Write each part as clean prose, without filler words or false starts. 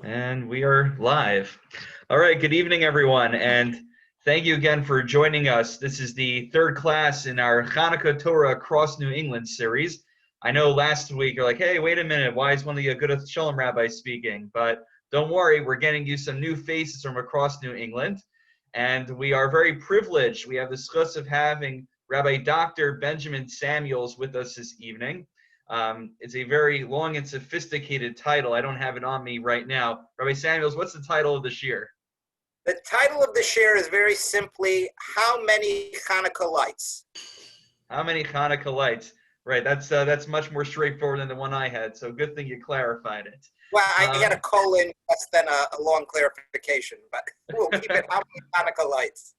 And we are live. All right, good evening, everyone, and thank you again for joining us. This is the third class in our Chanukah Torah Across New England series. I know last week you're like, hey, wait a minute, why is one of the Agudath Shalom rabbis speaking? But don't worry, we're getting you some new faces from across New England, and we are very privileged. We have the schus of having Rabbi Dr. Benjamin Samuels with us this evening. It's a very long and sophisticated title. I don't have it on me right now. Rabbi Samuels, what's the title of the shir? The title of the shir is very simply, How Many Chanukah Lights? How many Hanukkah lights? Right, that's much more straightforward than the one I had, so good thing you clarified it. Well, I had a colon less than a long clarification, but we'll keep it, How Many Chanukah Lights?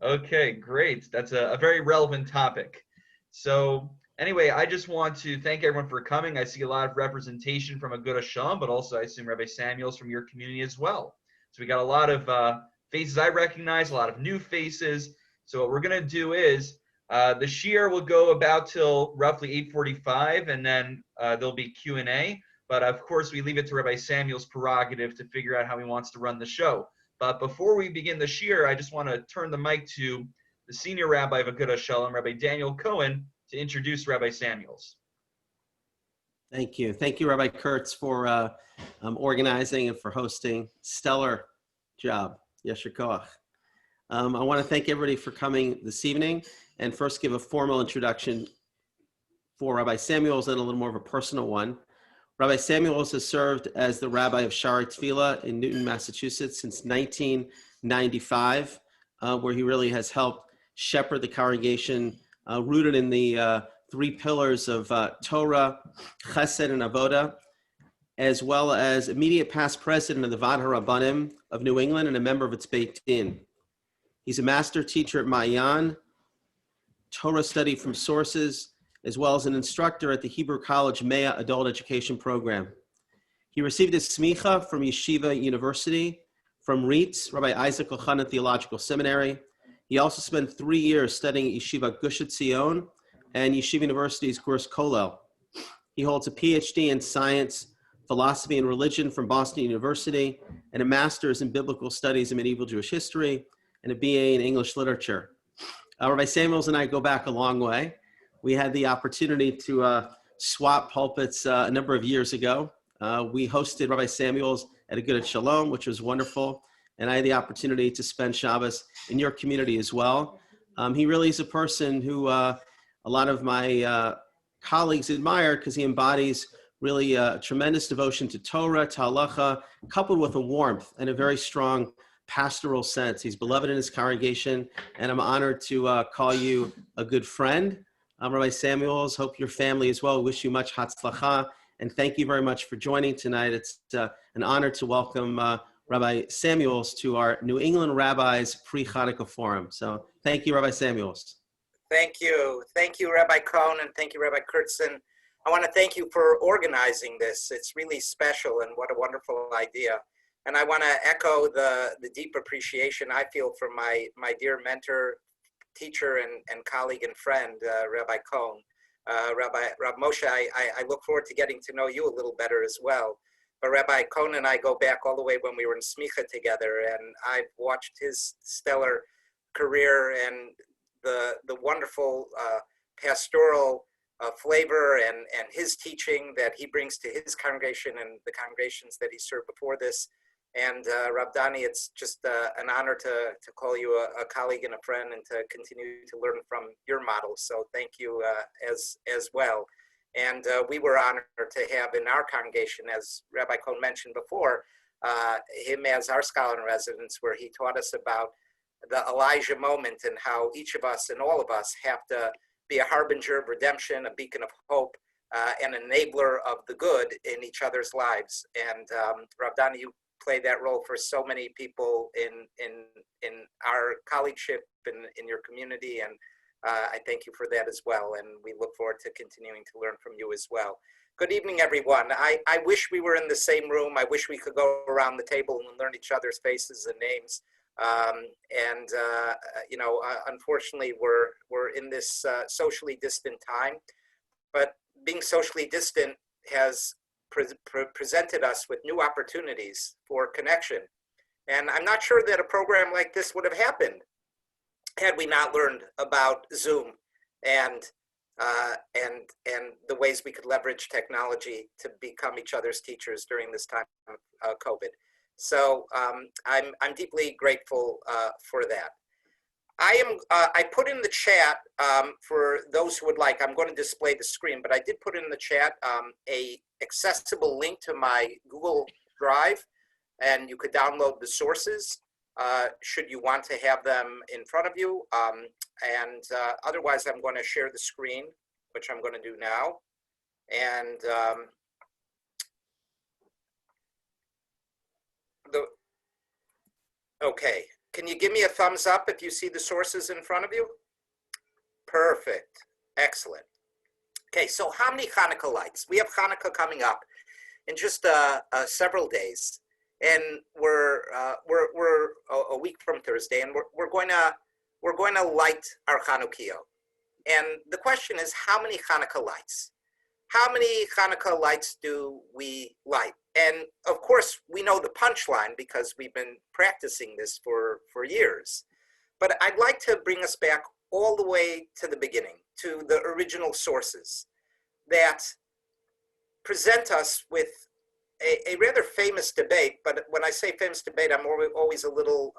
Okay, great. That's a very relevant topic. So anyway, I just want to thank everyone for coming. I see a lot of representation from Agudath Shalom, but also I assume Rabbi Samuels from your community as well. So we got a lot of faces I recognize, a lot of new faces. So what we're going to do is the shir will go about till roughly 8:45, and then there'll be Q&A. But of course, we leave it to Rabbi Samuel's prerogative to figure out how he wants to run the show. But before we begin the shir, I just want to turn the mic to the senior rabbi of Agudath Shalom, Rabbi Daniel Cohen, to introduce Rabbi Samuels. Thank you. Thank you, Rabbi Kurtz, for organizing and for hosting. Stellar job. Yesher koach. I want to thank everybody for coming this evening and first give a formal introduction for Rabbi Samuels and a little more of a personal one. Rabbi Samuels has served as the rabbi of Shari Tefillah in Newton, Massachusetts since 1995, where he really has helped shepherd the congregation rooted in the three pillars of Torah, Chesed, and Avoda, as well as immediate past president of the Vad HaRabbanim of New England and a member of its Beit Din. He's a master teacher at Maayan, Torah study from sources, as well as an instructor at the Hebrew College Mea Adult Education Program. He received his smicha from Yeshiva University, from REITS, Rabbi Isaac Elchanan Theological Seminary. He also spent 3 years studying Yeshiva Gush Etzion and Yeshiva University's Gurs Kollel. He holds a PhD in science, philosophy, and religion from Boston University, and a master's in biblical studies and medieval Jewish history, and a BA in English literature. Rabbi Samuels and I go back a long way. We had the opportunity to swap pulpits a number of years ago. We hosted Rabbi Samuels at Agudath Shalom, which was wonderful. And I had the opportunity to spend Shabbos in your community as well. He really is a person who a lot of my colleagues admire because he embodies really a tremendous devotion to Torah, to halacha, coupled with a warmth and a very strong pastoral sense. He's beloved in his congregation, and I'm honored to call you a good friend. Rabbi Samuels, hope your family as well. Wish you much hatzlacha, and thank you very much for joining tonight. It's an honor to welcome Rabbi Samuels to our New England Rabbis Pre-Chanukah Forum. So thank you, Rabbi Samuels. Thank you. Thank you, Rabbi Cohn, and thank you, Rabbi Kurtzen. I want to thank you for organizing this. It's really special, and what a wonderful idea. And I want to echo the deep appreciation I feel for my dear mentor, teacher, and colleague and friend, Rabbi Cohn. Rabbi Moshe, I look forward to getting to know you a little better as well. But Rabbi Cohn and I go back all the way when we were in Smicha together, and I've watched his stellar career and the wonderful pastoral flavor and his teaching that he brings to his congregation and the congregations that he served before this. And Rab Dani, it's just an honor to call you a colleague and a friend and to continue to learn from your models. So thank you as well. And we were honored to have in our congregation, as Rabbi Cohn mentioned before, him as our scholar in residence, where he taught us about the Elijah moment and how each of us and all of us have to be a harbinger of redemption, a beacon of hope, and an enabler of the good in each other's lives. And Rab Dani, you play that role for so many people in our colleagueship in your community, and I thank you for that as well, and we look forward to continuing to learn from you as well. Good evening, everyone. I wish we were in the same room. I wish we could go around the table and learn each other's faces and names. Unfortunately, we're in this socially distant time, but being socially distant has presented us with new opportunities for connection. And I'm not sure that a program like this would have happened had we not learned about Zoom and the ways we could leverage technology to become each other's teachers during this time of COVID. So I'm deeply grateful for that. I put in the chat for those who would like. I'm going to display the screen, but I did put in the chat a accessible link to my Google Drive, and you could download the sources should you want to have them in front of you. Otherwise, I'm going to share the screen, which I'm going to do now. And okay, can you give me a thumbs up if you see the sources in front of you? Perfect, excellent. Okay, so how many Hanukkah lights? We have Hanukkah coming up in just several days, and we're a week from Thursday, and we're going to light our Chanukiah. And the question is, how many Hanukkah lights? How many Hanukkah lights do we light? And of course, we know the punchline because we've been practicing this for years. But I'd like to bring us back all the way to the beginning, to the original sources that present us with a rather famous debate. But when I say famous debate, I'm always a little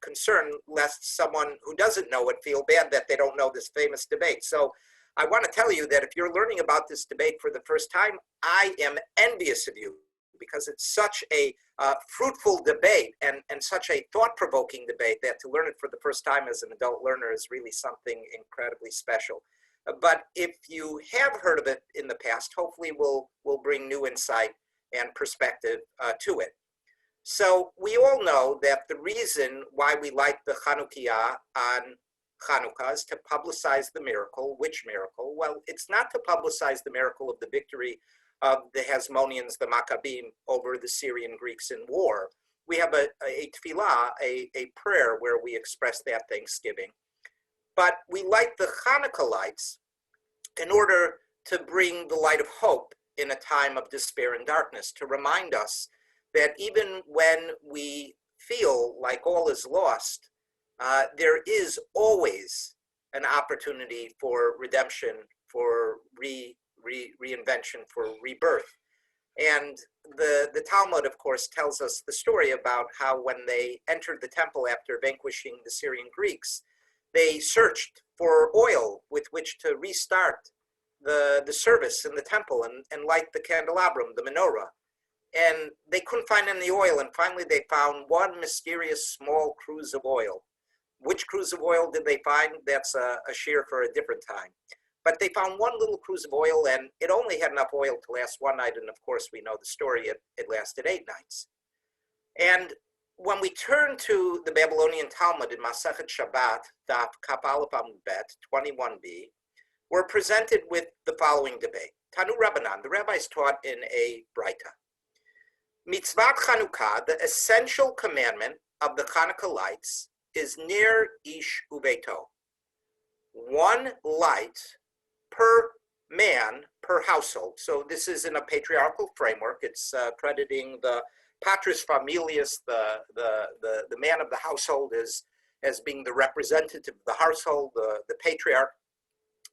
concerned lest someone who doesn't know it feel bad that they don't know this famous debate. So I want to tell you that if you're learning about this debate for the first time, I am envious of you because it's such a fruitful debate and such a thought-provoking debate that to learn it for the first time as an adult learner is really something incredibly special. But if you have heard of it in the past, hopefully we'll bring new insight and perspective to it. So we all know that the reason why we light the Chanukiah on Chanukah is to publicize the miracle. Which miracle? Well, it's not to publicize the miracle of the victory of the Hasmoneans, the Maccabim, over the Syrian Greeks in war. We have a tefillah, a prayer where we express that thanksgiving. But we light the Hanukkah lights in order to bring the light of hope in a time of despair and darkness, to remind us that even when we feel like all is lost, there is always an opportunity for redemption, for reinvention, for rebirth. And the Talmud, of course, tells us the story about how when they entered the temple after vanquishing the Syrian Greeks, they searched for oil with which to restart the service in the temple and light the candelabrum, the menorah. And they couldn't find any oil, and finally they found one mysterious small cruse of oil. Which cruse of oil did they find? That's a share for a different time. But they found one little cruse of oil, and it only had enough oil to last one night, and of course we know the story, it lasted 8 nights. And when we turn to the Babylonian Talmud in Masechet Shabbat, Daf Kaf Aleph Amud Bet 21b, we're presented with the following debate. Tanu Rabbanan, the rabbis taught in a Braita. Mitzvat Chanukah, the essential commandment of the Chanukah lights, is Ner Ish Uveto. One light per man, per household. So this is in a patriarchal framework. It's crediting the patris familias, the man of the household, as being the representative of the household, the patriarch.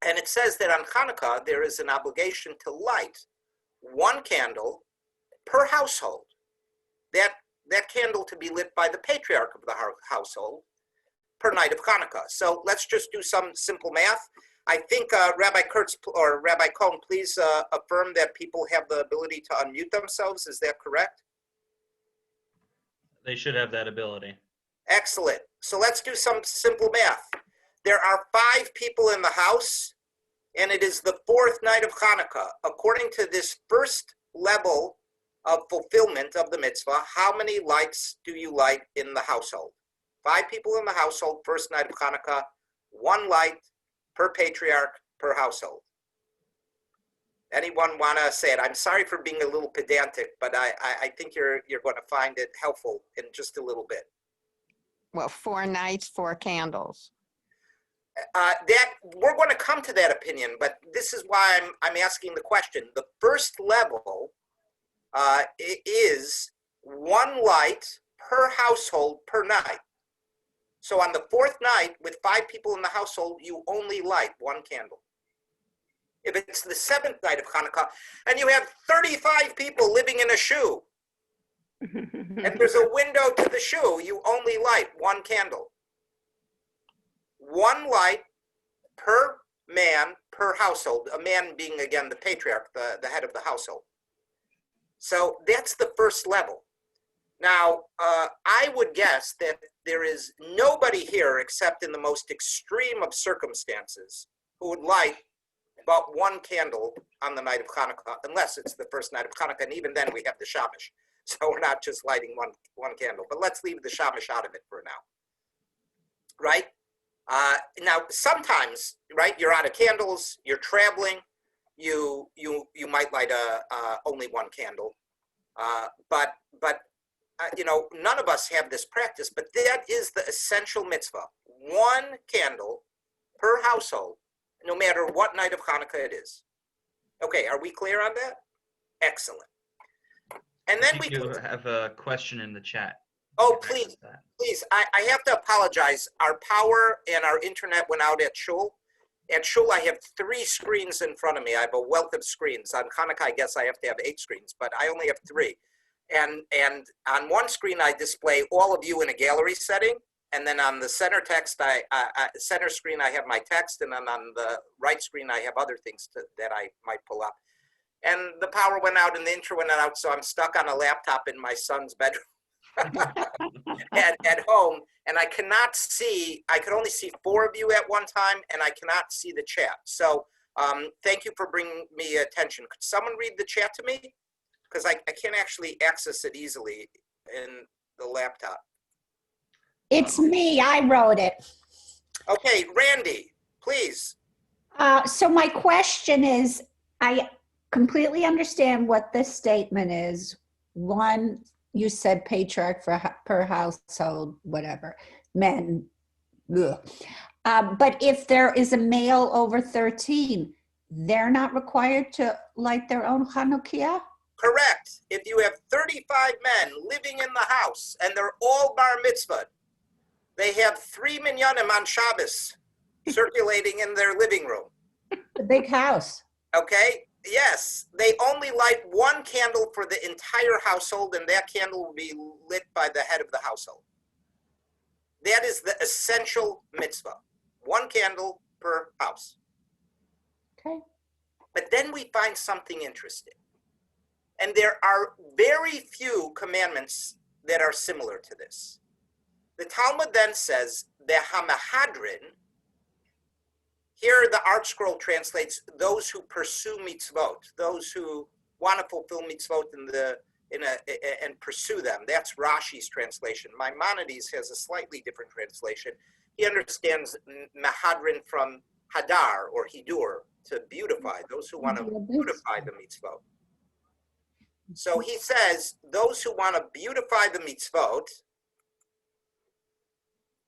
And it says that on Hanukkah, there is an obligation to light one candle per household. That candle to be lit by the patriarch of the household per night of Hanukkah. So let's just do some simple math. I think Rabbi Kurtz or Rabbi Cohn, please affirm that people have the ability to unmute themselves. Is that correct? They should have that ability. Excellent. So let's do some simple math. There are 5 people in the house, and it is the 4th night of Hanukkah. According to this first level of fulfillment of the mitzvah, how many lights do you light in the household? 5 people in the household, first night of Hanukkah, 1 light per patriarch per household. Anyone want to say it? I'm sorry for being a little pedantic, but I think you're going to find it helpful in just a little bit. Well, 4 nights, 4 candles. that we're going to come to that opinion, but this is why I'm asking the question. The first level is one light per household per night. So on the fourth night, with 5 people in the household, you only light one candle. If it's the 7th night of Hanukkah, and you have 35 people living in a shoe, and there's a window to the shoe, you only light one candle. One light per man per household, a man being, again, the patriarch, the head of the household. So that's the first level. Now, I would guess that there is nobody here except in the most extreme of circumstances who would light about one candle on the night of Hanukkah, unless it's the first night of Hanukkah, and even then we have the Shamash. So we're not just lighting one candle, but let's leave the Shamash out of it for now, right? Now, sometimes, right, you're out of candles, you're traveling, you might light only one candle, but you know, none of us have this practice, but that is the essential mitzvah. One candle per household, no matter what night of Hanukkah it is. Okay, are we clear on that? Excellent. And then we do have a question in the chat. Oh, please, please. I have to apologize. Our power and our internet went out at Shul. At Shul, I have 3 screens in front of me. I have a wealth of screens. On Hanukkah, I guess I have to have 8 screens, but I only have 3. And on one screen, I display all of you in a gallery setting. And then on the center text, center screen, I have my text. And then on the right screen, I have other things that I might pull up. And the power went out and the intro went out. So I'm stuck on a laptop in my son's bedroom at home. And I cannot see, I could only see 4 of you at one time. And I cannot see the chat. So thank you for bringing me attention. Could someone read the chat to me? Because I can't actually access it easily in the laptop. It's me, I wrote it. Okay, Randy, please. So my question is, I completely understand what this statement is. One, you said patriarch per household, whatever, men. But if there is a male over 13, they're not required to light their own Chanukah? Correct. If you have 35 men living in the house and they're all bar mitzvah, they have 3 minyanim on Shabbos circulating in their living room. The big house. Okay? Yes. They only light one candle for the entire household, and that candle will be lit by the head of the household. That is the essential mitzvah. One candle per house. Okay. But then we find something interesting. And there are very few commandments that are similar to this. The Talmud then says, the Hamahadrin, here the Art Scroll translates those who pursue mitzvot, those who want to fulfill mitzvot and pursue them. That's Rashi's translation. Maimonides has a slightly different translation. He understands Mahadrin from Hadar or Hidur, to beautify, those who want to beautify the mitzvot. So he says, those who want to beautify the mitzvot,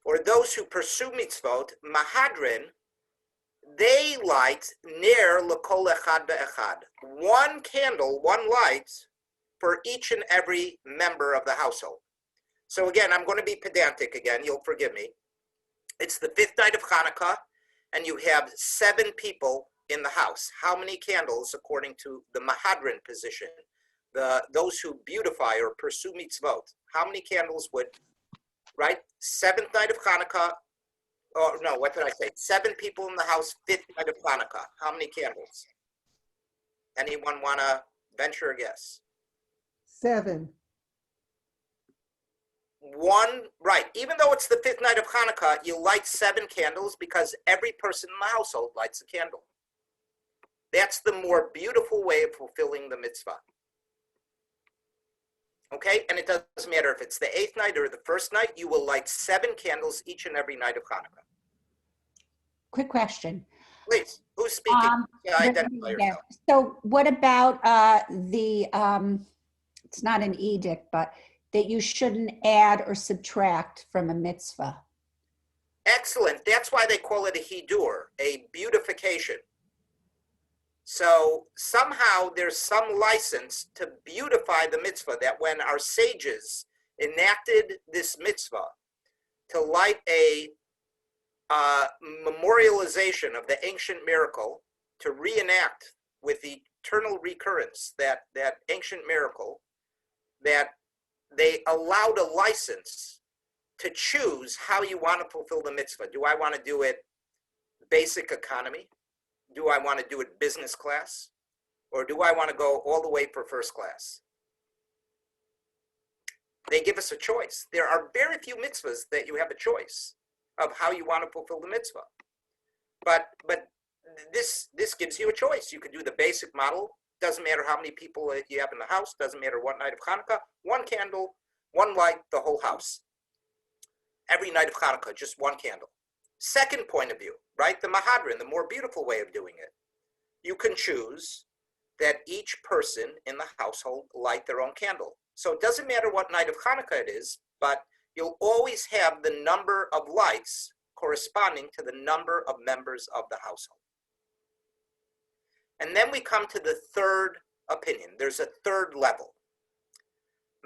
or those who pursue mitzvot, Mahadrin, they light ner l'kol echad be'echad. One candle, one light for each and every member of the household. So again, I'm going to be pedantic again, you'll forgive me. It's the 5th night of Hanukkah, and you have 7 people in the house. How many candles, according to the Mahadrin position? Those who beautify or pursue mitzvot, how many candles would, right? 7th night of Hanukkah, or no, what did I say? 7 people in the house, 5th night of Hanukkah. How many candles? Anyone want to venture a guess? 7. 1, right. Even though it's the 5th night of Hanukkah, you light 7 candles because every person in the household lights a candle. That's the more beautiful way of fulfilling the mitzvah. Okay, and it doesn't matter if it's the 8th night or the 1st night, you will light 7 candles each and every night of Hanukkah. Quick question. Please, who's speaking? Identify yourself. So what about it's not an edict, but that you shouldn't add or subtract from a mitzvah? Excellent. That's why they call it a hidur, a beautification. So somehow there's some license to beautify the mitzvah, that when our sages enacted this mitzvah to light a memorialization of the ancient miracle, to reenact with eternal recurrence that ancient miracle, that they allowed a license to choose how you want to fulfill the mitzvah. Do I want to do it basic economy? Do I want to do it business class? Or do I want to go all the way for first class? They give us a choice. There are very few mitzvahs that you have a choice of how you want to fulfill the mitzvah. But this gives you a choice. You could do the basic model. Doesn't matter how many people you have in the house. Doesn't matter what night of Chanukah. One candle, one light, the whole house. Every night of Chanukah, just one candle. Second point of view, right? The Mahadran, the more beautiful way of doing it. You can choose that each person in the household light their own candle. So it doesn't matter what night of Chanukah it is, but you'll always have the number of lights corresponding to the number of members of the household. And then we come to the third opinion. There's a third level.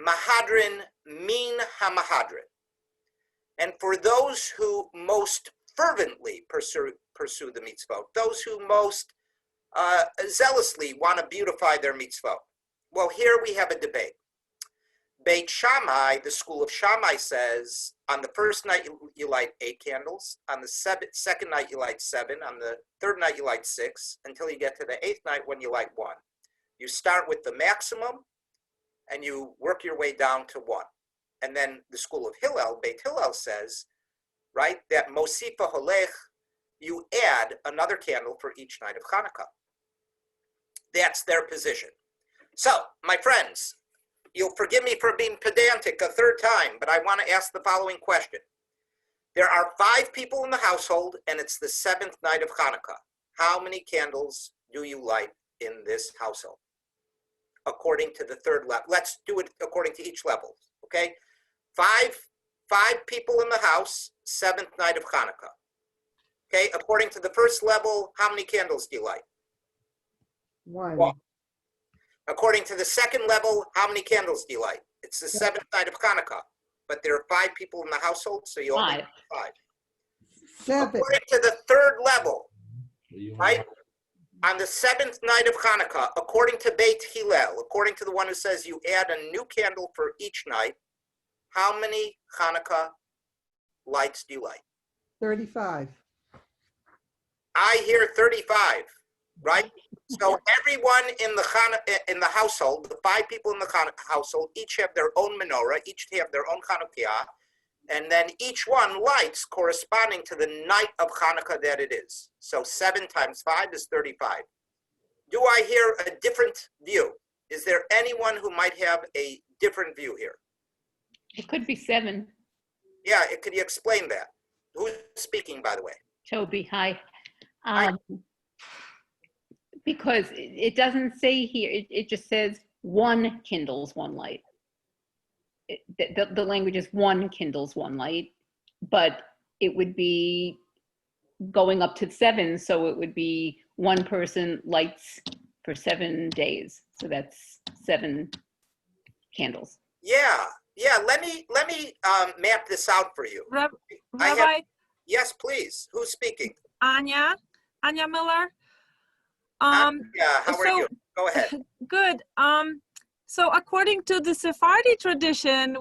Mahadran min ha-mahadran. And for those who most fervently pursue the mitzvot, those who most zealously want to beautify their mitzvot. Well, here we have a debate. Beit Shammai, the school of Shammai, says on the first night you light 8 candles, on the second night you light 7, on the third night you light 6, until you get to the 8th night when you light 1. You start with the maximum and you work your way down to 1. And then the school of Hillel, Beit Hillel, says, right, that Mosifa Holech, you add another candle for each night of Chanukah. That's their position. So, my friends, you'll forgive me for being pedantic a third time, but I want to ask the following question. There are 5 people in the household, and it's the 7th night of Chanukah. How many candles do you light in this household? According to the third level. Let's do it according to each level, okay? 5 people in the house, 7th night of Chanukah. Okay, according to the first level, how many candles do you light? 1. According to the second level, how many candles do you light? It's the 7th night of Chanukah, but there are 5 people in the household, so you only have 5. 7. According to the third level, right? On the 7th night of Chanukah, according to Beit Hillel, according to the one who says you add a new candle for each night, how many Chanukah lights do you light? 35. I hear 35, right? So everyone in the household, the 5 people in the household, each have their own menorah, each have their own Chanukah, and then each one lights corresponding to the night of Chanukah that it is. So 7 times 5 is 35. Do I hear a different view? Is there anyone who might have a different view here? It could be 7. Yeah, could you explain that? Who's speaking, by the way? Toby, hi. Hi. Because it doesn't say here, it just says 1 kindles 1 light. The language is 1 kindles 1 light, but it would be going up to 7, so it would be 1 person lights for 7 days. So that's 7 candles. Yeah. Let me map this out for you. Rabbi, Yes, please. Who's speaking? Anya Miller. Yeah. How are you? Go ahead. Good. So according to the Sephardi tradition,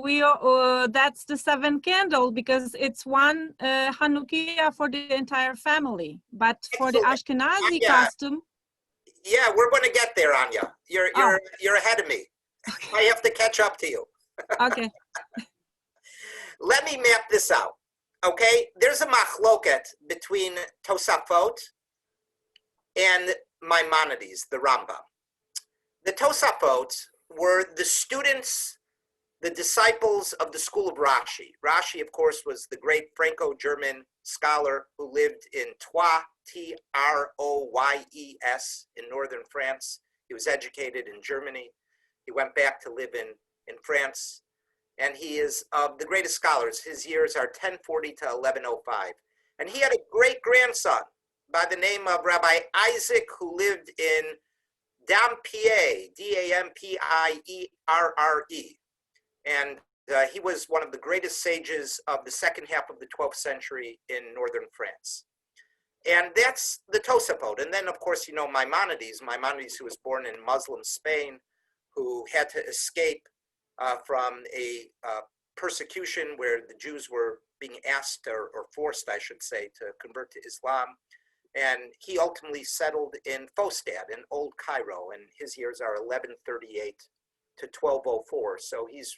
that's the 7th candle because it's one Hanukkah for the entire family. But for the Ashkenazi custom. Yeah, we're going to get there, Anya. You're ahead of me. Okay. I have to catch up to you. Okay. Let me map this out. Okay, there's a machloket between Tosafot and Maimonides, the Rambam. The Tosafot were the students, the disciples of the school of Rashi. Rashi, of course, was the great Franco-German scholar who lived in Troyes, T-R-O-Y-E-S, in northern France. He was educated in Germany. He went back to live in France. And he is of the greatest scholars. His years are 1040 to 1105. And he had a great-grandson by the name of Rabbi Isaac, who lived in Dampierre, Dampierre. And he was one of the greatest sages of the second half of the 12th century in northern France. And that's the Tosafot. And then, of course, you know, Maimonides, who was born in Muslim Spain, who had to escape from a persecution where the Jews were being asked, or forced, I should say, to convert to Islam. And he ultimately settled in Fostad in Old Cairo, and his years are 1138 to 1204. So he's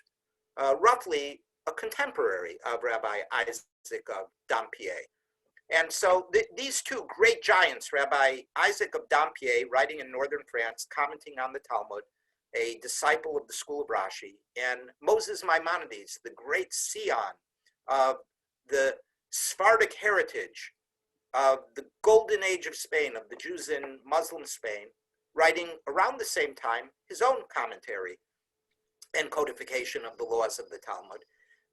roughly a contemporary of Rabbi Isaac of Dampierre. And so these two great giants, Rabbi Isaac of Dampierre, writing in northern France, commenting on the Talmud, a disciple of the school of Rashi, and Moses Maimonides, the great scion of the Sephardic heritage of the golden age of Spain, of the Jews in Muslim Spain, writing around the same time his own commentary and codification of the laws of the Talmud.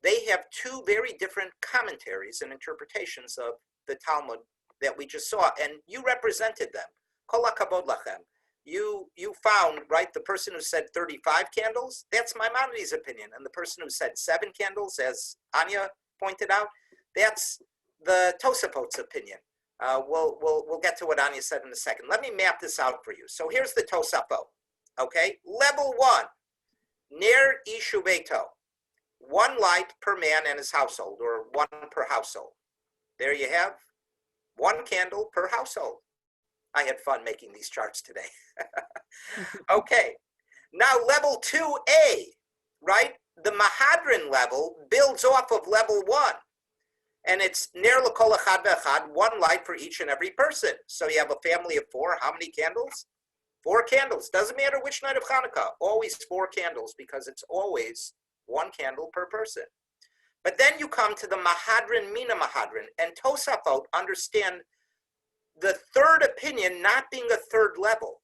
They have two very different commentaries and interpretations of the Talmud that we just saw, and you represented them. Kol hakavod lachem. You found, right, the person who said 35 candles, that's Maimonides' opinion, and the person who said 7 candles, as Anya pointed out, that's the Tosafot's opinion. We'll get to what Anya said in a second. Let me map this out for you. So here's the Tosafot, okay? Level 1, Ner ish ubeito, 1 light per man and his household, or 1 per household. There you have 1 candle per household. I had fun making these charts today. Okay, now level 2A, right? The Mahadran level builds off of level 1. And it's ner l'kol echad ve'echad, 1 light for each and every person. So you have a family of 4. How many candles? 4 candles. Doesn't matter which night of Chanukah. Always 4 candles, because it's always 1 candle per person. But then you come to the Mahadran Mina Mahadran, and Tosafot understand the third opinion not being a 3rd level,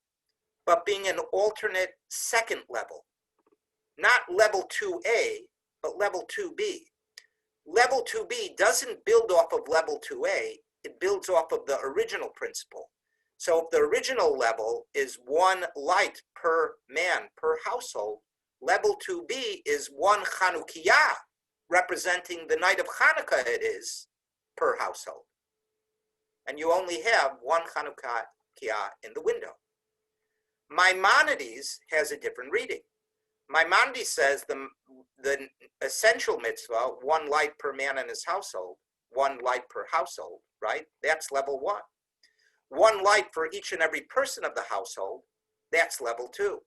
but being an alternate 2nd level. Not level 2A, but level 2B. Level 2B doesn't build off of level 2A, it builds off of the original principle. So if the original level is 1 light per man, per household, level 2B is 1 Chanukiah, representing the night of Chanukah it is, per household. And you only have 1 Chanukiah in the window. Maimonides has a different reading. Maimonides says the essential mitzvah, 1 light per man and his household, 1 light per household, right? That's level 1. 1 light for each and every person of the household, that's level 2.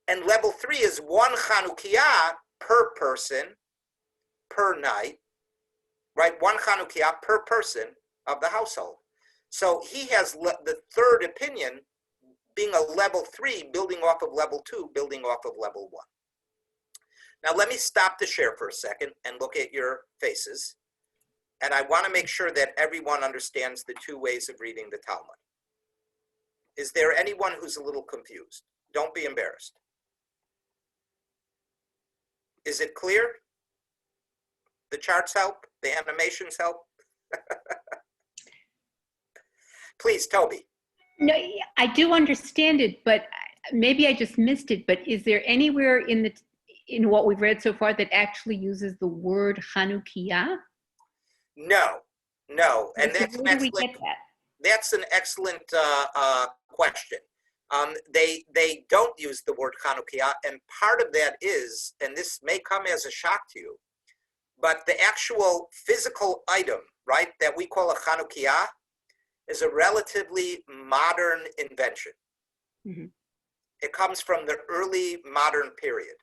And level 3 is 1 Chanukiah per person, per night, right? 1 Chanukiah per person of the household. So he has the third opinion being a level 3, building off of level 2, building off of level 1. Now let me stop the share for a second and look at your faces. And I want to make sure that everyone understands the 2 ways of reading the Talmud. Is there anyone who's a little confused? Don't be embarrassed. Is it clear? The charts help? The animations help? Please, Toby. No, I do understand it, but maybe I just missed it. But is there anywhere in what we've read so far that actually uses the word Chanukiah? No. And so where do we get that? That's an excellent question. They don't use the word Chanukiah, and part of that is, and this may come as a shock to you, but the actual physical item, right, that we call a Chanukiah is a relatively modern invention. Mm-hmm. It comes from the early modern period.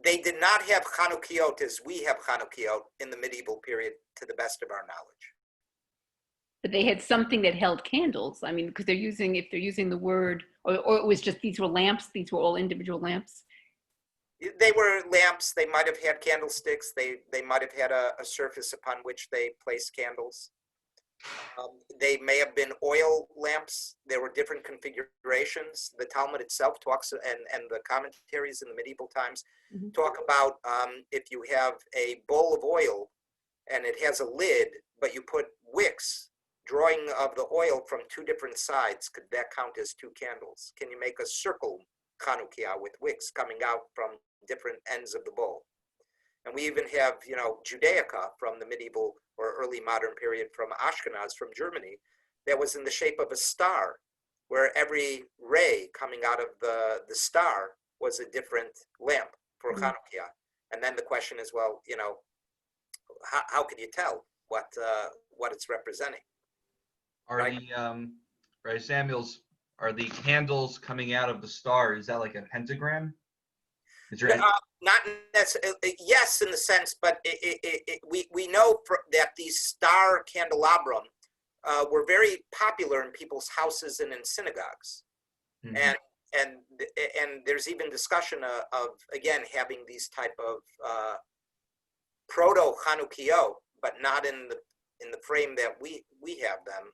They did not have Chanukiot as we have Chanukiot in the medieval period, to the best of our knowledge. But they had something that held candles. I mean, because if they're using the word, or it was just these were lamps, these were all individual lamps. They were lamps. They might have had candlesticks. They might have had a surface upon which they placed candles. They may have been oil lamps. There were different configurations. The Talmud itself talks, and the commentaries in the medieval times talk about if you have a bowl of oil and it has a lid, but you put wicks, drawing of the oil from two different sides, could that count as two candles? Can you make a circle Chanukah with wicks coming out from different ends of the bowl? And we even have, you know, Judaica from the medieval or early modern period from Ashkenaz, from Germany, that was in the shape of a star, where every ray coming out of the star was a different lamp for Chanukah. And then the question is, well, you know, how can you tell what it's representing? Are Right. the right, Samuels, are the candles coming out of the star, is that like a pentagram? Is there any, Not necessarily, yes, in the sense, but we know that these star candelabrum were very popular in people's houses and in synagogues. Mhm. And there's even discussion of again having these type of proto Chanukiot, but not in the frame that we have them,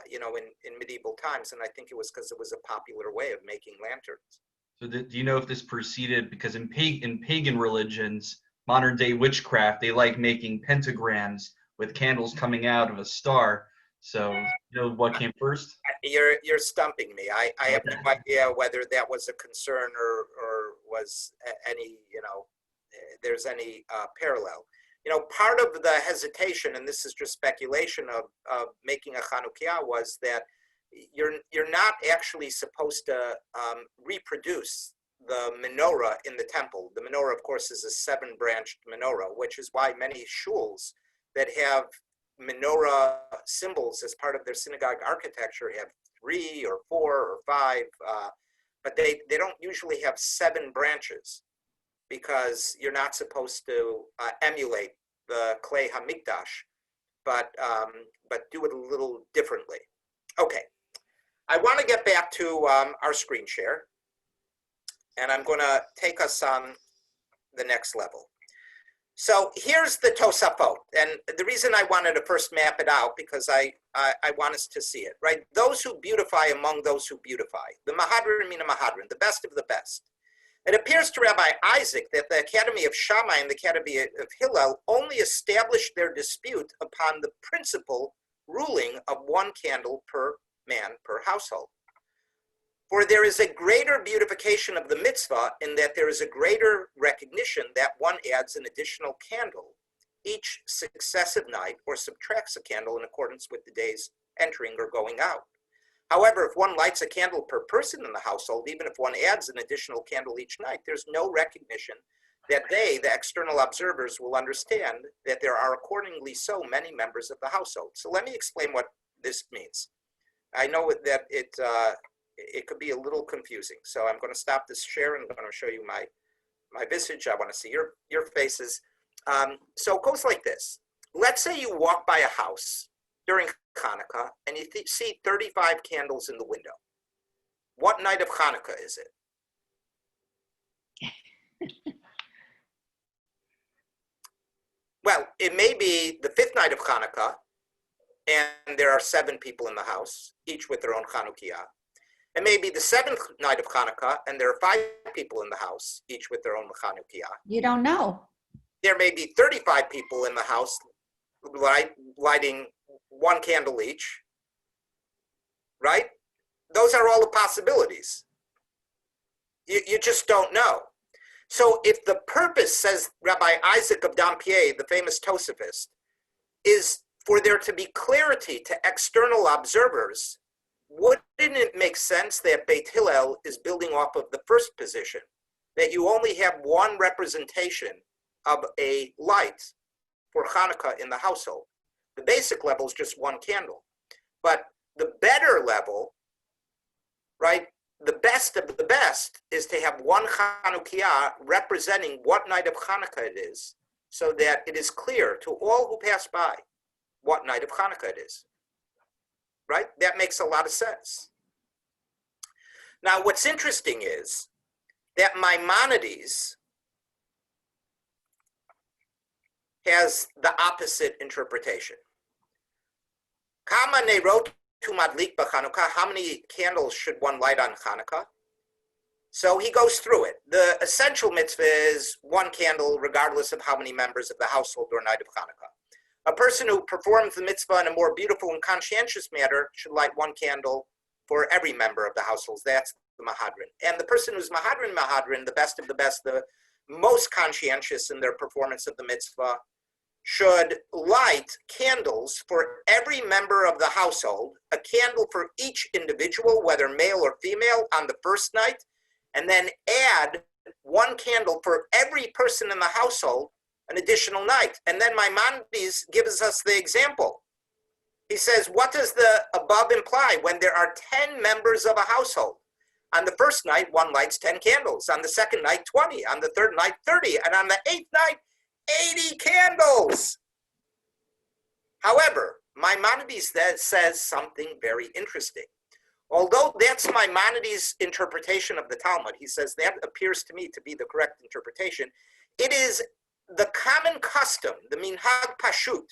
you know, in medieval times. And I think it was because it was a popular way of making lanterns. So do you know if this proceeded, because in pagan religions, modern day witchcraft, they like making pentagrams with candles coming out of a star. So you know what came first? You're stumping me. I have Okay. no idea whether that was a concern or was any, you know, there's any parallel. You know, part of the hesitation, and this is just speculation of making a Chanukah, was that you're not actually supposed to reproduce the menorah in the temple. The menorah, of course, is a 7-branched menorah, which is why many shuls that have menorah symbols as part of their synagogue architecture have 3 or 4 or 5, but they don't usually have 7 branches, because you're not supposed to emulate the clay hamikdash, but do it a little differently. Okay, I want to get back to our screen share, and I'm going to take us on the next level. So here's the Tosafot, and the reason I wanted to first map it out, because I want us to see it, right? Those who beautify among those who beautify, the Mahadran mina Mahadran, the best of the best. It appears to Rabbi Isaac that the Academy of Shammai and the Academy of Hillel only established their dispute upon the principal ruling of 1 candle per man per household. For there is a greater beautification of the mitzvah in that there is a greater recognition that one adds an additional candle each successive night, or subtracts a candle in accordance with the day's entering or going out. However, if one lights a candle per person in the household, even if one adds an additional candle each night, there's no recognition that they, the external observers, will understand that there are accordingly so many members of the household. So let me explain what this means. I know that it could be a little confusing, so I'm going to stop this share and I'm going to show you my visage. I want to see your faces. So it goes like this. Let's say you walk by a house during Chanukah and you see 35 candles in the window. What night of Chanukah is it? Well, it may be the 5th night of Chanukah, and there are 7 people in the house, each with their own Chanukiah. It may be the 7th night of Chanukah, and there are 5 people in the house, each with their own Chanukiah. You don't know. There may be 35 people in the house lighting 1 candle each, right? Those are all the possibilities. You just don't know. So if the purpose, says Rabbi Isaac of Dampierre, the famous Tosafist, is for there to be clarity to external observers, wouldn't it make sense that Beit Hillel is building off of the first position, that you only have 1 representation of a light for Chanukah in the household? The basic level is just 1 candle. But the better level, right, the best of the best, is to have 1 Chanukiah representing what night of Chanukah it is, so that it is clear to all who pass by what night of Chanukah it is. Right? That makes a lot of sense. Now, what's interesting is that Maimonides has the opposite interpretation. Kama nerot tu madlik b'Chanukah, how many candles should one light on Chanukah? So he goes through it. The essential mitzvah is 1 candle, regardless of how many members of the household or night of Chanukah. A person who performs the mitzvah in a more beautiful and conscientious manner should light one candle for every member of the household. That's the Mahadran. And the person who's Mahadran, the best of the best, the most conscientious in their performance of the mitzvah, should light candles for every member of the household, a candle for each individual, whether male or female, on the first night, and then add one candle for every person in the household an additional night. And then Maimonides gives us the example. He says, what does the above imply? When there are 10 members of a household, on the first night, one lights 10 candles. On the second night, 20. On the third night, 30. And on the 8th night, 80 candles. However, Maimonides says something very interesting. Although that's Maimonides' interpretation of the Talmud, he says that appears to me to be the correct interpretation. It is the common custom, the minhag pashut,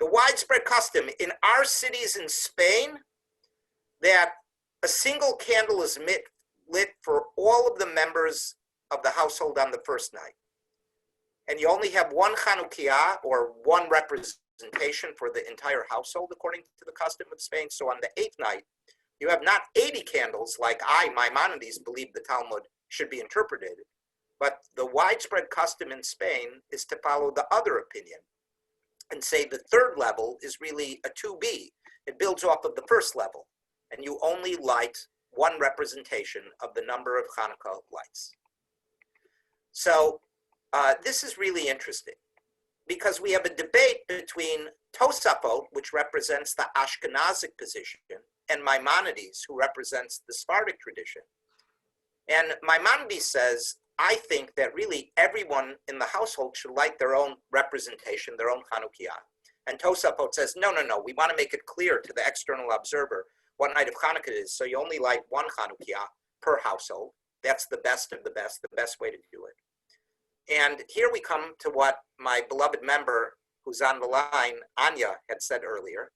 the widespread custom in our cities in Spain, that a single candle is lit for all of the members of the household on the first night. And you only have one Chanukah, or one representation for the entire household, according to the custom of Spain. So on the 8th night, you have not 80 candles like Maimonides, believe the Talmud should be interpreted, but the widespread custom in Spain is to follow the other opinion and say the third level is really a 2B. It builds off of the first level, and you only light one representation of the number of Hanukkah lights. So this is really interesting, because we have a debate between Tosafot, which represents the Ashkenazic position, and Maimonides, who represents the Sephardic tradition. And Maimonides says, I think that really everyone in the household should light their own representation, their own Chanukiah. And Tosafot says, no, we want to make it clear to the external observer what night of Hanukkah it is, so you only light one Chanukiah per household. That's the best of the best way to do it. And here we come to what my beloved member who's on the line, Anya, had said earlier.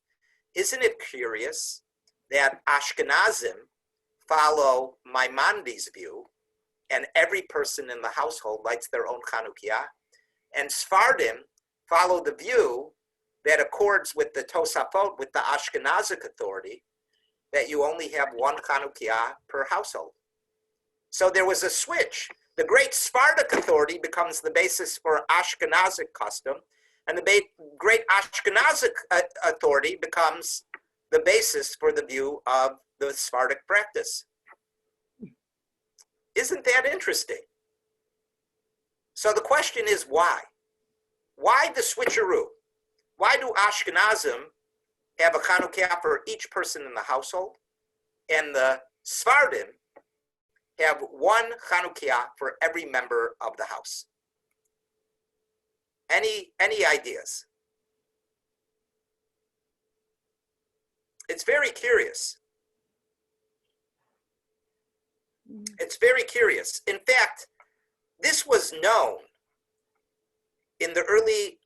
Isn't it curious that Ashkenazim follow Maimonides' view, and every person in the household lights their own Chanukiah, and Sephardim follow the view that accords with the Tosafot, with the Ashkenazic authority, that you only have one Chanukiah per household. So there was a switch. The great Sephardic authority becomes the basis for Ashkenazic custom, and the great Ashkenazic authority becomes the basis for the view of the Sephardic practice. Isn't that interesting? So the question is why? Why the switcheroo? Why do Ashkenazim have a Chanukiah for each person in the household, and the Sephardim have one Chanukiah for every member of the house? Any ideas? It's very curious. It's very curious. In fact, this was known in the early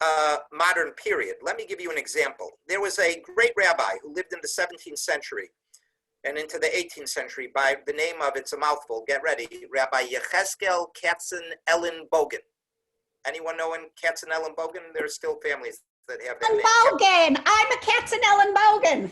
modern period. Let me give you an example. There was a great rabbi who lived in the 17th century and into the 18th century by the name of, it's a mouthful, get ready, Rabbi Yecheskel Katzenellenbogen. Anyone knowing Katzenellenbogen? There are still families that have that name. Bogen. I'm a Katzenellenbogen.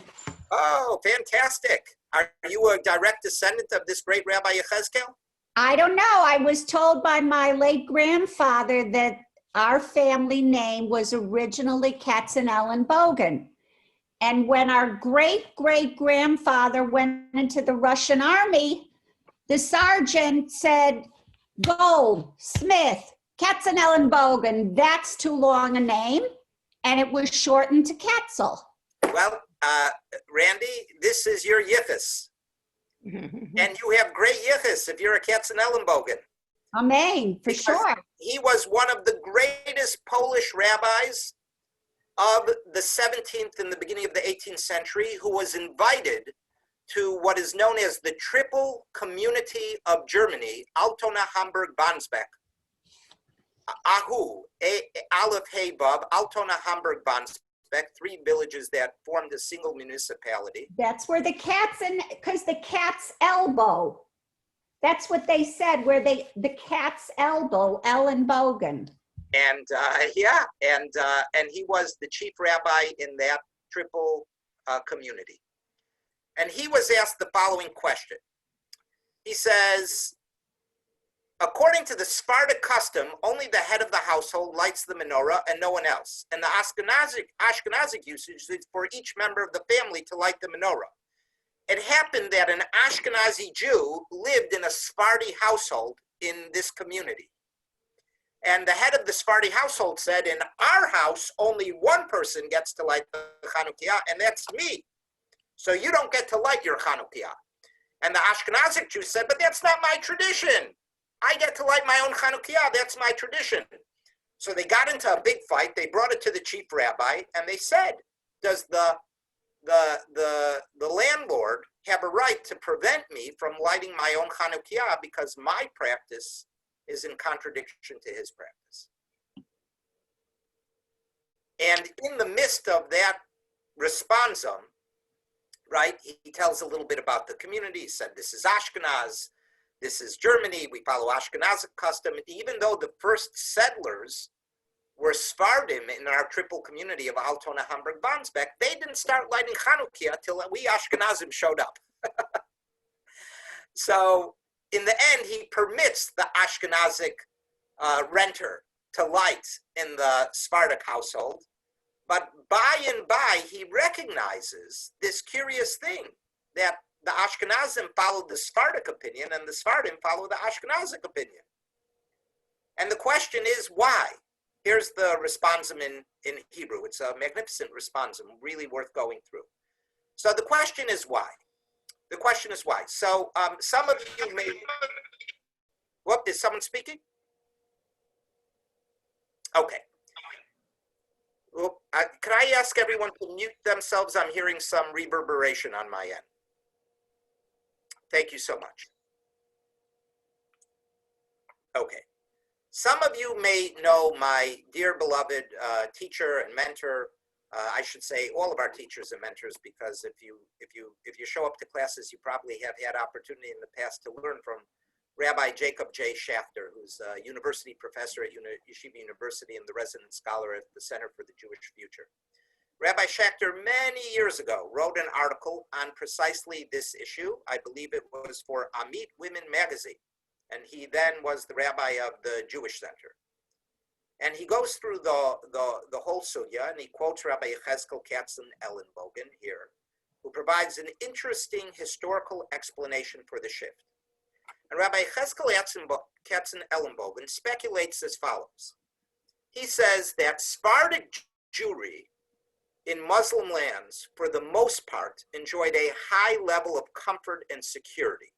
Oh, fantastic. Are you a direct descendant of this great Rabbi Yecheskel? I don't know. I was told by my late grandfather that our family name was originally Katzenellenbogen. And when our great-great-grandfather went into the Russian army, the sergeant said, Gold, Smith, Katzenellenbogen, that's too long a name. And it was shortened to Katzel. Well, Randy, this is your yichus. And you have great yichus if you're a Katzenellenbogen. Amen, for Because sure. he was one of the greatest Polish rabbis of the 17th and the beginning of the 18th century, who was invited to what is known as the Triple Community of Germany, Altona, Hamburg, Wandsbek. Ahu, Aleph, Hey, Vav, Altona, Hamburg, Wandsbek, 3 villages that formed a single municipality. That's where the cat's in, because the cat's elbow. That's what they said, where the cat's elbow, Ellenbogen. And and he was the chief rabbi in that triple community. And he was asked the following question. He says, according to the Sephardic custom, only the head of the household lights the menorah and no one else. And the Ashkenazic usage is for each member of the family to light the menorah. It happened that an Ashkenazi Jew lived in a Sephardi household in this community. And the head of the Sephardi household said, in our house, only one person gets to light the Chanukah, and that's me. So you don't get to light your Chanukah. And the Ashkenazic Jew said, but that's not my tradition. I get to light my own Chanukah. That's my tradition. So they got into a big fight. They brought it to the chief rabbi, and they said, does the landlord have a right to prevent me from lighting my own Chanukah because my practice is in contradiction to his practice? And in the midst of that responsum, right, he tells a little bit about the community. He said, this is Ashkenaz, this is Germany, we follow Ashkenazic custom. Even though the first settlers were Sephardim in our triple community of Altona, Hamburg, Wandsbek, they didn't start lighting Chanukah till we Ashkenazim showed up. So in the end, he permits the Ashkenazic renter to light in the Sephardic household. But by and by, he recognizes this curious thing that the Ashkenazim followed the Sephardic opinion and the Sephardim follow the Ashkenazic opinion. And the question is why? Here's the responsum in Hebrew. It's a magnificent responsum, really worth going through. So the question is why? The question is why. So some of you may... What, is someone speaking? Okay. Well, can I ask everyone to mute themselves? I'm hearing some reverberation on my end. Thank you so much. Okay. Some of you may know my dear beloved teacher and mentor. I should say all of our teachers and mentors, because if you show up to classes, you probably have had opportunity in the past to learn from Rabbi Jacob J. Schafter, who's a university professor at Yeshiva University and the resident scholar at the Center for the Jewish Future. Rabbi Schafter, many years ago, wrote an article on precisely this issue. I believe it was for Amit Women magazine. And he then was the rabbi of the Jewish Center. And he goes through the whole sugya, and he quotes Rabbi Yechezkel Katz-Ellenbogen here, who provides an interesting historical explanation for the shift. And Rabbi Yechezkel Katz-Ellenbogen speculates as follows. He says that Sephardic Jewry in Muslim lands, for the most part, enjoyed a high level of comfort and security.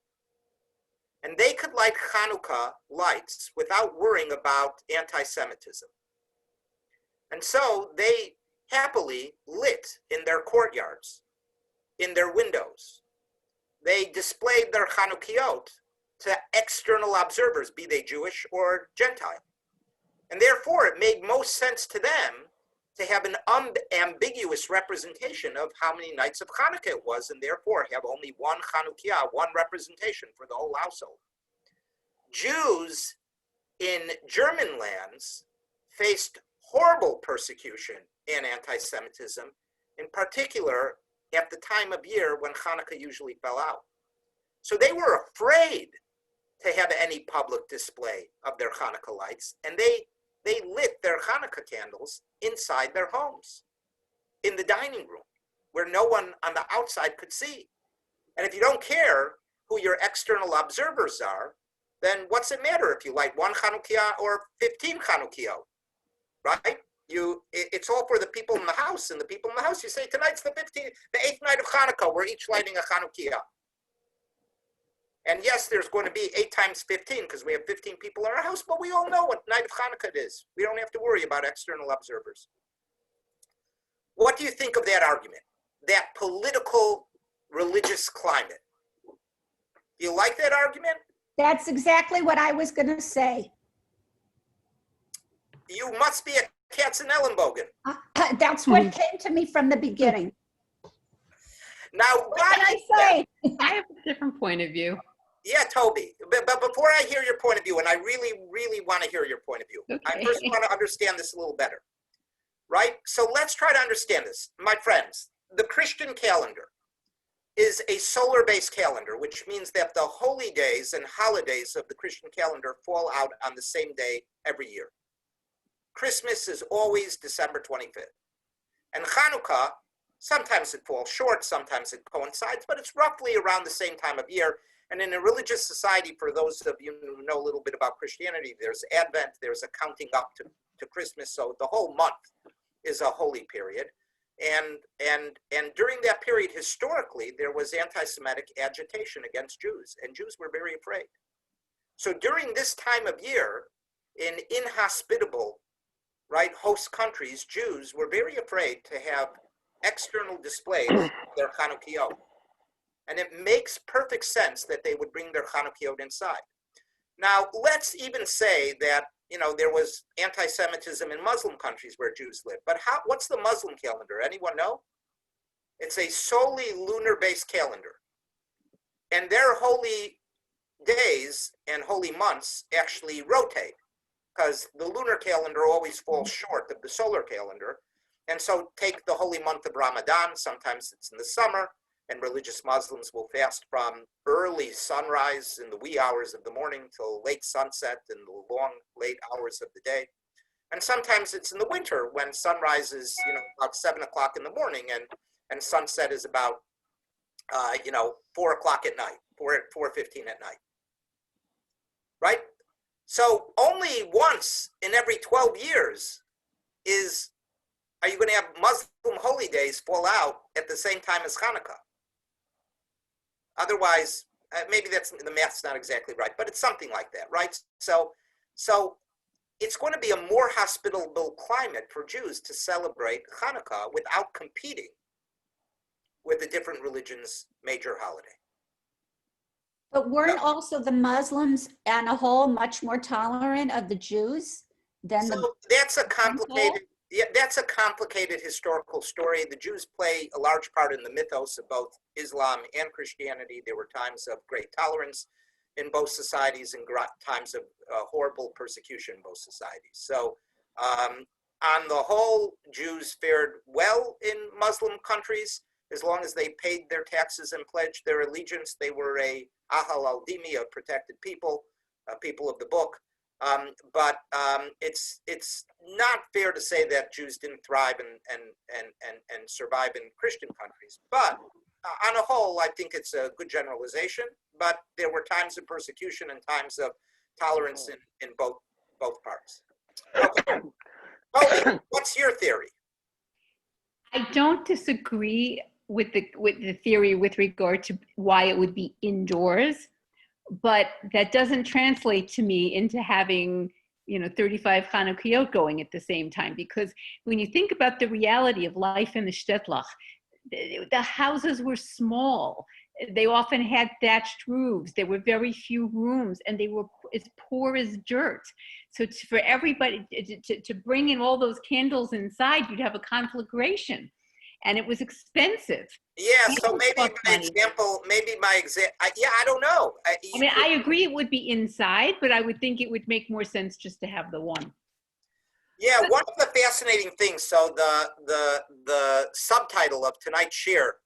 And they could light Chanukah lights without worrying about anti-Semitism. And so they happily lit in their courtyards, in their windows. They displayed their Chanukiot to external observers, be they Jewish or Gentile. And therefore, it made most sense to them to have an unambiguous representation of how many nights of Hanukkah it was, and therefore have only one Chanukiah, one representation for the whole household. Jews in German lands faced horrible persecution and anti-Semitism, in particular at the time of year when Hanukkah usually fell out. So they were afraid to have any public display of their Hanukkah lights, and they lit their Hanukkah candles inside their homes, in the dining room, where no one on the outside could see. And if you don't care who your external observers are, then what's it matter if you light one Chanukiah or 15 Chanukiah, right? It's all for the people in the house, and the people in the house, you say, tonight's the 8th night of Hanukkah, we're each lighting a Chanukiah. And yes, there's going to be 8 times 15 because we have 15 people in our house, but we all know what night of Hanukkah it is. We don't have to worry about external observers. What do you think of that argument? That political religious climate? Do you like that argument? That's exactly what I was going to say. You must be a Katz-Ellenbogen. That's what came to me from the beginning. Now, What can I say? I have a different point of view. Yeah, Toby. But before I hear your point of view, and I really, really want to hear your point of view, I Okay. first want to understand this a little better, right? So let's try to understand this. My friends, the Christian calendar is a solar-based calendar, which means that the holy days and holidays of the Christian calendar fall out on the same day every year. Christmas is always December 25th. And Chanukah, sometimes it falls short, sometimes it coincides, but it's roughly around the same time of year. And in a religious society, for those of you who know a little bit about Christianity, there's Advent, there's a counting up to Christmas. So the whole month is a holy period. And during that period, historically, there was anti-Semitic agitation against Jews, and Jews were very afraid. So during this time of year, in inhospitable, right, host countries, Jews were very afraid to have external displays of their Chanukiot. And it makes perfect sense that they would bring their Chanukiot inside. Now, let's even say that, you know, there was anti-Semitism in Muslim countries where Jews live. But what's the Muslim calendar? Anyone know? It's a solely lunar-based calendar. And their holy days and holy months actually rotate, because the lunar calendar always falls short of the solar calendar. And so take the holy month of Ramadan, sometimes it's in the summer, and religious Muslims will fast from early sunrise in the wee hours of the morning till late sunset in the long, late hours of the day. And sometimes it's in the winter when sunrise is, you know, about 7 o'clock in the morning and sunset is about, 4 o'clock at night, 4:15 at night, right? So only once in every 12 years are you going to have Muslim holy days fall out at the same time as Hanukkah. Otherwise, maybe the math's not exactly right, but it's something like that, right? So it's going to be a more hospitable climate for Jews to celebrate Hanukkah without competing with the different religions' major holiday. But weren't also the Muslims on a whole much more tolerant of the Jews than the? So that's a complicated. Yeah, that's a complicated historical story. The Jews play a large part in the mythos of both Islam and Christianity. There were times of great tolerance in both societies and times of horrible persecution in both societies. So on the whole, Jews fared well in Muslim countries as long as they paid their taxes and pledged their allegiance. They were a Ahal al-Dimi, a protected people, people of the book. But it's not fair to say that Jews didn't thrive and survive in Christian countries. But on a whole, I think it's a good generalization. But there were times of persecution and times of tolerance in both parts. Okay. Toby, what's your theory? I don't disagree with the theory with regard to why it would be indoors, but that doesn't translate to me into having 35 Chanukiot going at the same time, because when you think about the reality of life in the shtetl, the houses were small. They often had thatched roofs. There were very few rooms, and they were as poor as dirt. So for everybody to bring in all those candles inside, you'd have a conflagration, and it was expensive. Yeah, so maybe my example, I don't know. I agree it would be inside, but I would think it would make more sense just to have the one. Yeah, one of the fascinating things, so the subtitle of tonight's shir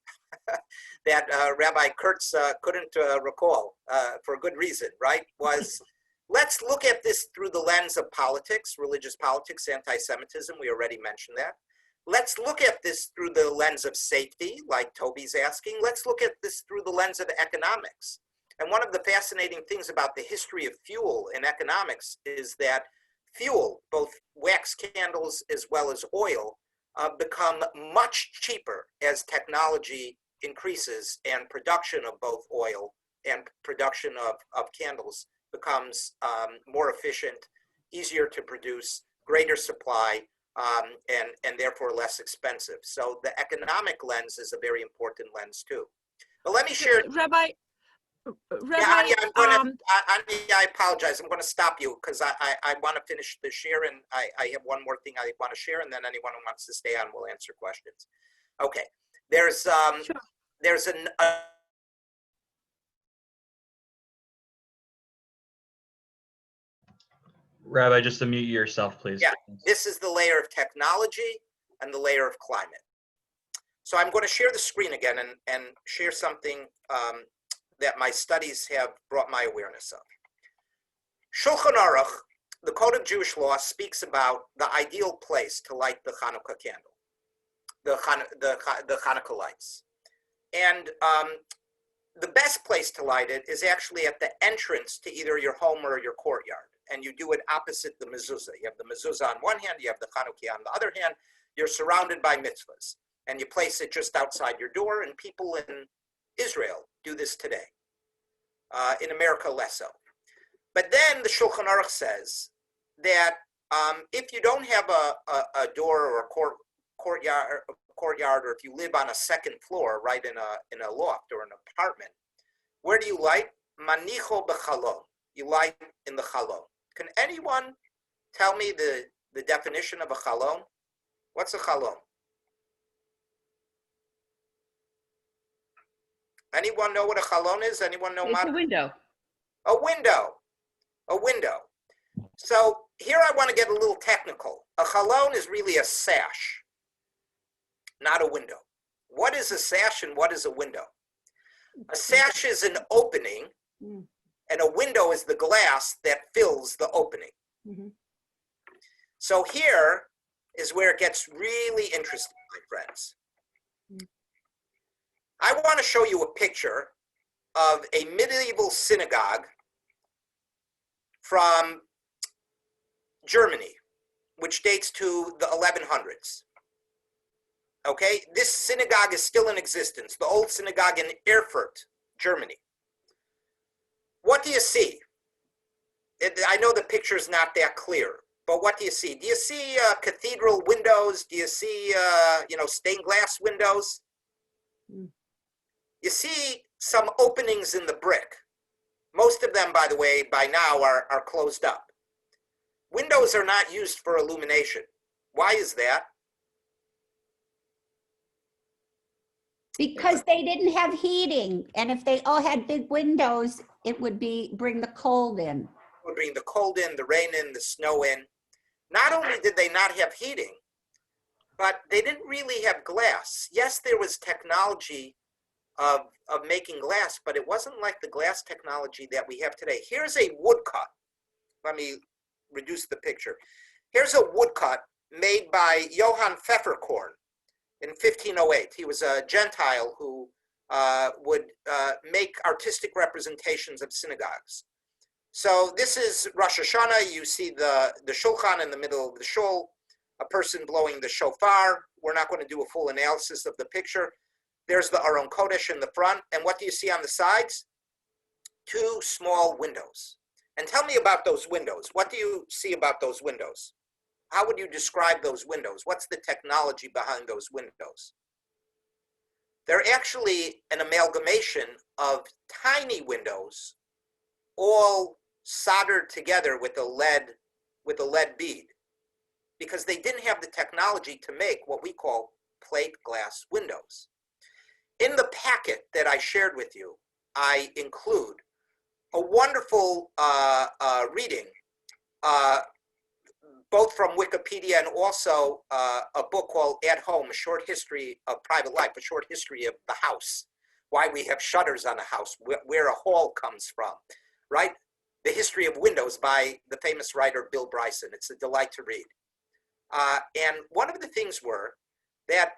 that Rabbi Kurtz couldn't recall for good reason, right, was let's look at this through the lens of politics, religious politics, anti-Semitism. We already mentioned that. Let's look at this through the lens of safety, like Toby's asking. Let's look at this through the lens of economics. And one of the fascinating things about the history of fuel in economics is that fuel, both wax candles as well as oil, become much cheaper as technology increases and production of both oil and production of candles becomes more efficient, easier to produce, greater supply, and therefore less expensive. So the economic lens is a very important lens too. But let me share. Rabbi, Yeah, Anya, I apologize. I'm going to stop you because I want to finish the share, and I have one more thing I want to share, and then anyone who wants to stay on will answer questions. Okay. There's sure. there's Rabbi, just unmute yourself, please. Yeah, this is the layer of technology and the layer of climate. So I'm going to share the screen again and share something that my studies have brought my awareness of. Shulchan Aruch, the Code of Jewish Law, speaks about the ideal place to light the Chanukah candle, the Chanukah lights. And the best place to light it is actually at the entrance to either your home or your courtyard. And you do it opposite the mezuzah. You have the mezuzah on one hand, you have the Chanukah on the other hand. You're surrounded by mitzvahs. And you place it just outside your door, and people in Israel do this today. In America, less so. But then the Shulchan Aruch says that if you don't have a door or a courtyard, or if you live on a second floor, right in a loft or an apartment, where do you light? Manicho b'chalon. You light in the chalon. Can anyone tell me the definition of a chalon? What's a chalon? Anyone know what a chalon is? Anyone know? It's a window. A window. A window. So here I want to get a little technical. A chalon is really a sash, not a window. What is a sash and what is a window? A sash is an opening, and a window is the glass that fills the opening. Mm-hmm. So here is where it gets really interesting, my friends. I want to show you a picture of a medieval synagogue from Germany, which dates to the 1100s. Okay, this synagogue is still in existence, the old synagogue in Erfurt, Germany. What do you see? I know the picture is not that clear, but what do you see? Do you see cathedral windows? Do you see, stained glass windows? You see some openings in the brick. Most of them, by the way, by now are closed up. Windows are not used for illumination. Why is that? Because they didn't have heating, and if they all had big windows, it would bring the cold in. It would bring the cold in, the rain in, the snow in. Not only did they not have heating, but they didn't really have glass. Yes, there was technology of making glass, but it wasn't like the glass technology that we have today. Here's a woodcut. Let me reduce the picture. Here's a woodcut made by Johann Pfefferkorn in 1508. He was a Gentile who would make artistic representations of synagogues. So this is Rosh Hashanah. You see the shulchan in the middle of the shul, a person blowing the shofar. We're not going to do a full analysis of the picture. There's the Aron Kodesh in the front. And what do you see on the sides? Two small windows. And tell me about those windows. What do you see about those windows? How would you describe those windows? What's the technology behind those windows? They're actually an amalgamation of tiny windows, all soldered together with a lead bead, because they didn't have the technology to make what we call plate glass windows. In the packet that I shared with you, I include a wonderful reading, both from Wikipedia and also a book called At Home, A Short History of Private Life, A Short History of the House, why we have shutters on a house, where a hall comes from, right? The History of Windows by the famous writer Bill Bryson. It's a delight to read. And one of the things were that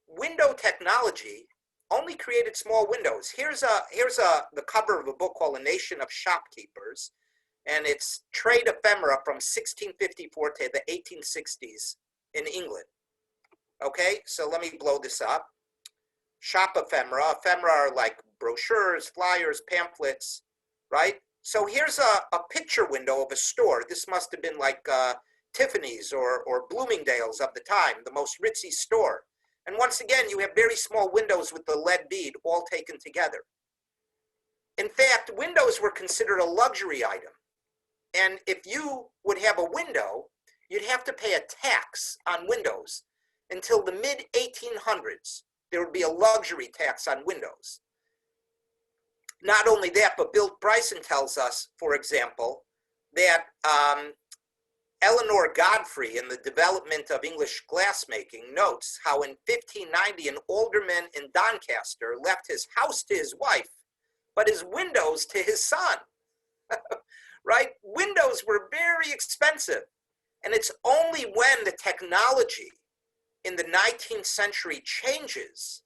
window technology only created small windows. Here's the cover of a book called A Nation of Shopkeepers, and it's trade ephemera from 1654 to the 1860s in England. Okay, so let me blow this up. Shop ephemera. Ephemera are like brochures, flyers, pamphlets, right? So here's a picture window of a store. This must have been like Tiffany's or Bloomingdale's of the time, the most ritzy store. And once again, you have very small windows with the lead bead all taken together. In fact, windows were considered a luxury item. And if you would have a window, you'd have to pay a tax on windows until the mid-1800s. There would be a luxury tax on windows. Not only that, but Bill Bryson tells us, for example, that Eleanor Godfrey, in the development of English glassmaking, notes how in 1590 an alderman in Doncaster left his house to his wife, but his windows to his son. Right? Windows were very expensive. And it's only when the technology in the 19th century changes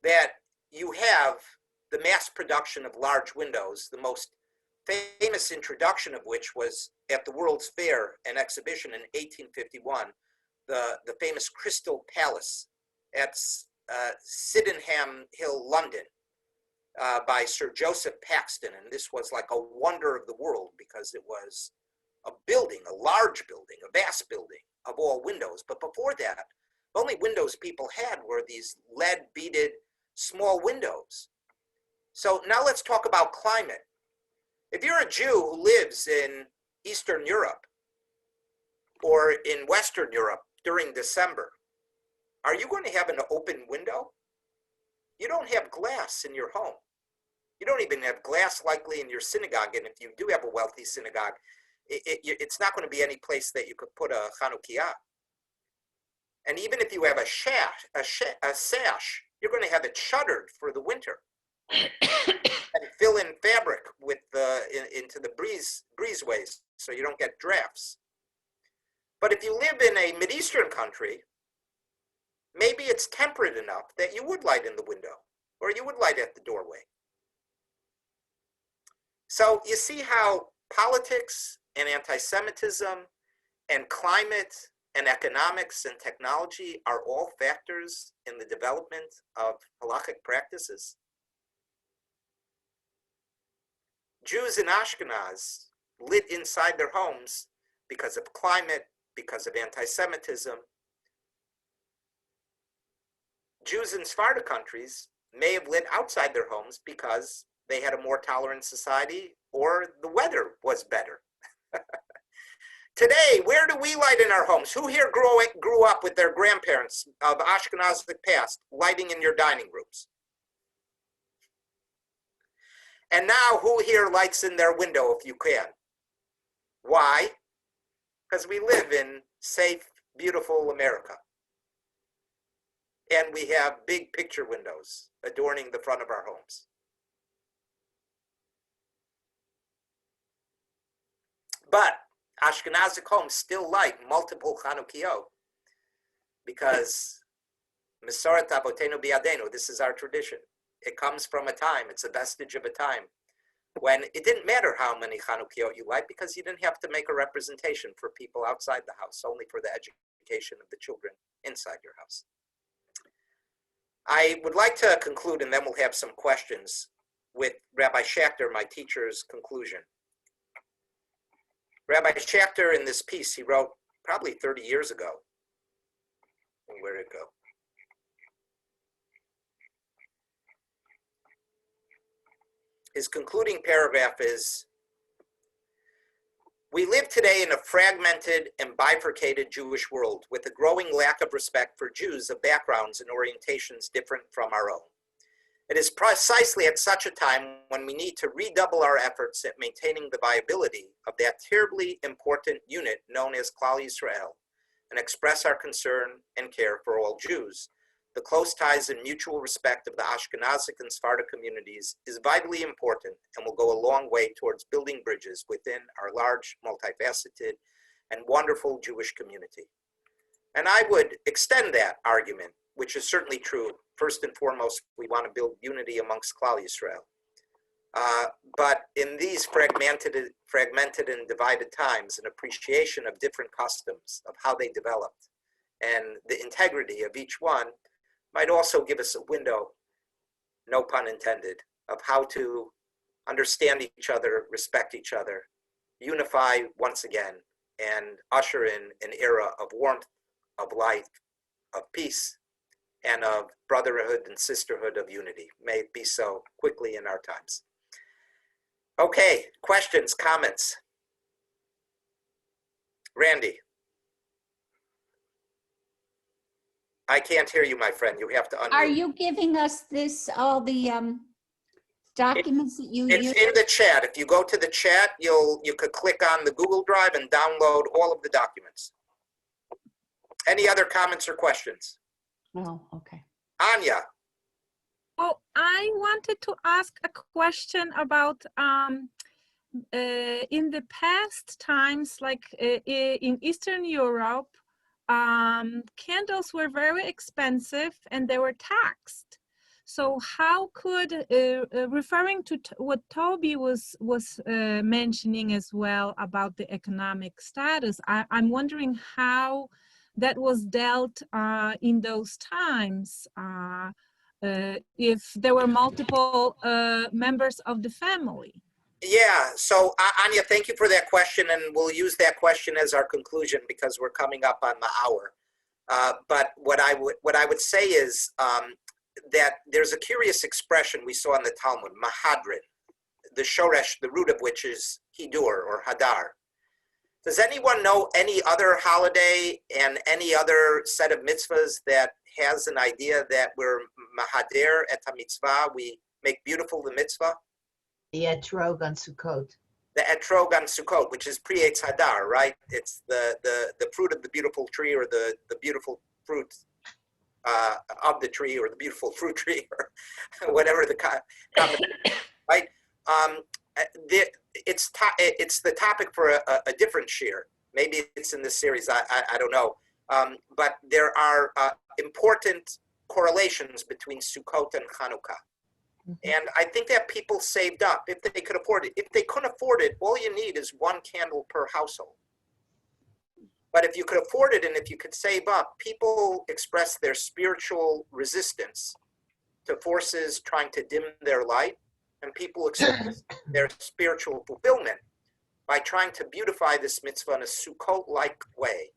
that you have the mass production of large windows, the most famous introduction of which was at the World's Fair and Exhibition in 1851, the famous Crystal Palace at Sydenham Hill, London, by Sir Joseph Paxton. And this was like a wonder of the world because it was a building, a large building, a vast building of all windows. But before that, the only windows people had were these lead-beaded small windows. So now let's talk about climate. If you're a Jew who lives in Eastern Europe or in Western Europe during December, are you going to have an open window? You don't have glass in your home. You don't even have glass likely in your synagogue. And if you do have a wealthy synagogue, it's not going to be any place that you could put a Chanukah. And even if you have a sash, you're going to have it shuttered for the winter and fill in fabric with into the breezeways so you don't get drafts. But if you live in a Mideastern country, maybe it's temperate enough that you would light in the window or you would light at the doorway. So you see how politics and anti-Semitism and climate and economics and technology are all factors in the development of halakhic practices. Jews in Ashkenaz lit inside their homes because of climate, because of anti-Semitism. Jews in Sephardic countries may have lit outside their homes because they had a more tolerant society or the weather was better. Today, where do we light in our homes? Who here grew up with their grandparents of Ashkenazic past lighting in your dining rooms? And now who here lights in their window if you can? Why? Because we live in safe, beautiful America. And we have big picture windows adorning the front of our homes. But Ashkenazic homes still light multiple Chanukiot because Mesoret Avotenu Biadenu, this is our tradition. It comes from a time, it's a vestige of a time when it didn't matter how many Chanukiot you light because you didn't have to make a representation for people outside the house, only for the education of the children inside your house. I would like to conclude, and then we'll have some questions, with Rabbi Schachter, my teacher's conclusion. Rabbi Schachter, in this piece he wrote probably 30 years ago. Where did it go? His concluding paragraph is, we live today in a fragmented and bifurcated Jewish world with a growing lack of respect for Jews of backgrounds and orientations different from our own. It is precisely at such a time when we need to redouble our efforts at maintaining the viability of that terribly important unit known as Klal Yisrael and express our concern and care for all Jews. The close ties and mutual respect of the Ashkenazic and Sephardic communities is vitally important and will go a long way towards building bridges within our large, multifaceted, and wonderful Jewish community. And I would extend that argument, which is certainly true. First and foremost, we want to build unity amongst Klal Yisrael. But in these fragmented and divided times, an appreciation of different customs, of how they developed, and the integrity of each one might also give us a window, no pun intended, of how to understand each other, respect each other, unify once again, and usher in an era of warmth, of light, of peace, and of brotherhood and sisterhood of unity. May it be so quickly in our times. Okay, questions, comments? Randy. I can't hear you, my friend. You have to unmute. Are you giving us this, all the documents that you It's use? in the chat. If you go to the chat, you could click on the Google Drive and download all of the documents. Any other comments or questions? Oh, okay. Anya, Oh, I wanted to ask a question about in the past times, like in Eastern Europe, candles were very expensive and they were taxed. So how could, referring to what Toby was mentioning as well about the economic status, I'm wondering how that was dealt in those times, if there were multiple members of the family. yeah, so Anya, thank you for that question, and we'll use that question as our conclusion because we're coming up on the hour. But what I would say is that there's a curious expression we saw in the Talmud, mahadrin, the shoresh, the root of which is hidur or hadar. Does anyone know any other holiday and any other set of mitzvahs that has an idea that we're mahader et mitzvah, we make beautiful the mitzvah? The etrog on Sukkot. The etrog on Sukkot, which is pre-Eitz Hadar, right? It's the fruit of the beautiful tree, or the beautiful fruit of the tree, or the beautiful fruit tree, or whatever the combination, right? It's the topic for a different shir. Maybe it's in this series. I don't know. But there are important correlations between Sukkot and Chanukah. And I think that people saved up if they could afford it. If they couldn't afford it, all you need is one candle per household. But if you could afford it and if you could save up, people express their spiritual resistance to forces trying to dim their light, and people express their spiritual fulfillment by trying to beautify this mitzvah in a Sukkot-like way,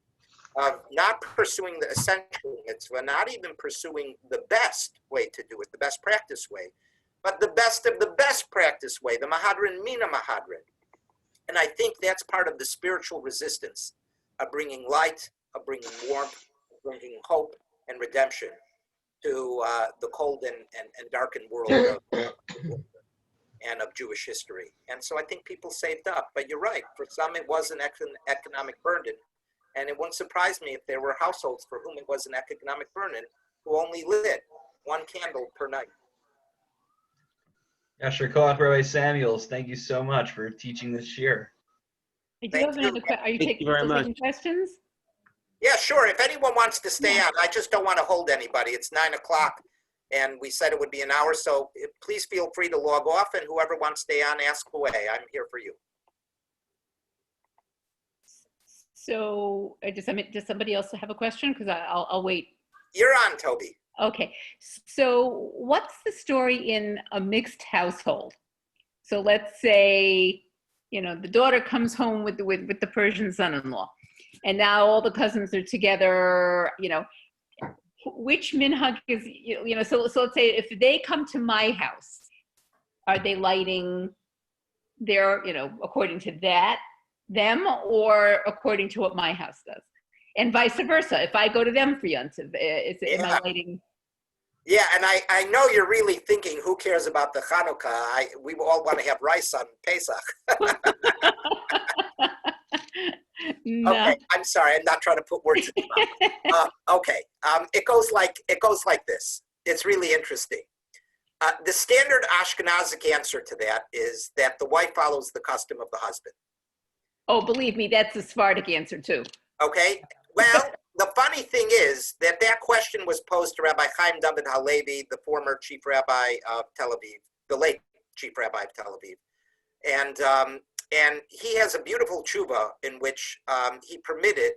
of not pursuing the essential mitzvah, not even pursuing the best way to do it, the best practice way, but the best of the best practice way, the mahadrin mina mahadrin. And I think that's part of the spiritual resistance of bringing light, of bringing warmth, of bringing hope and redemption to the cold and darkened world and of Jewish history. And so I think people saved up. But you're right, for some it was an economic burden. And it wouldn't surprise me if there were households for whom it was an economic burden who only lit one candle per night. Yasher Koach, Rabbi Samuels, thank you so much for teaching this year. I do Thank have you. another question. Are you Thank you very much. taking questions? Yeah, sure. If anyone wants to stay on, I just don't want to hold anybody. It's 9 o'clock and we said it would be an hour. So please feel free to log off, and whoever wants to stay on, ask away. I'm here for you. So does somebody else have a question? Because I'll wait. You're on, Toby. Okay, so what's the story in a mixed household? So let's say, the daughter comes home with the Persian son-in-law, and now all the cousins are together. Which minhag is, so let's say if they come to my house, are they lighting their, according to them, or according to what my house does? And vice versa. If I go to them for Yontiv, am I lighting? Yeah, and I know you're really thinking, who cares about the Chanukah? We all want to have rice on Pesach. No. Okay, I'm sorry. I'm not trying to put words in your mouth. Okay, it goes like this. It's really interesting. The standard Ashkenazic answer to that is that the wife follows the custom of the husband. Oh, believe me, that's a Sephardic answer too. Okay, well, the funny thing is that question was posed to Rabbi Chaim David Halevi, the former chief rabbi of Tel Aviv, the late chief rabbi of Tel Aviv. And he has a beautiful tshuva in which he permitted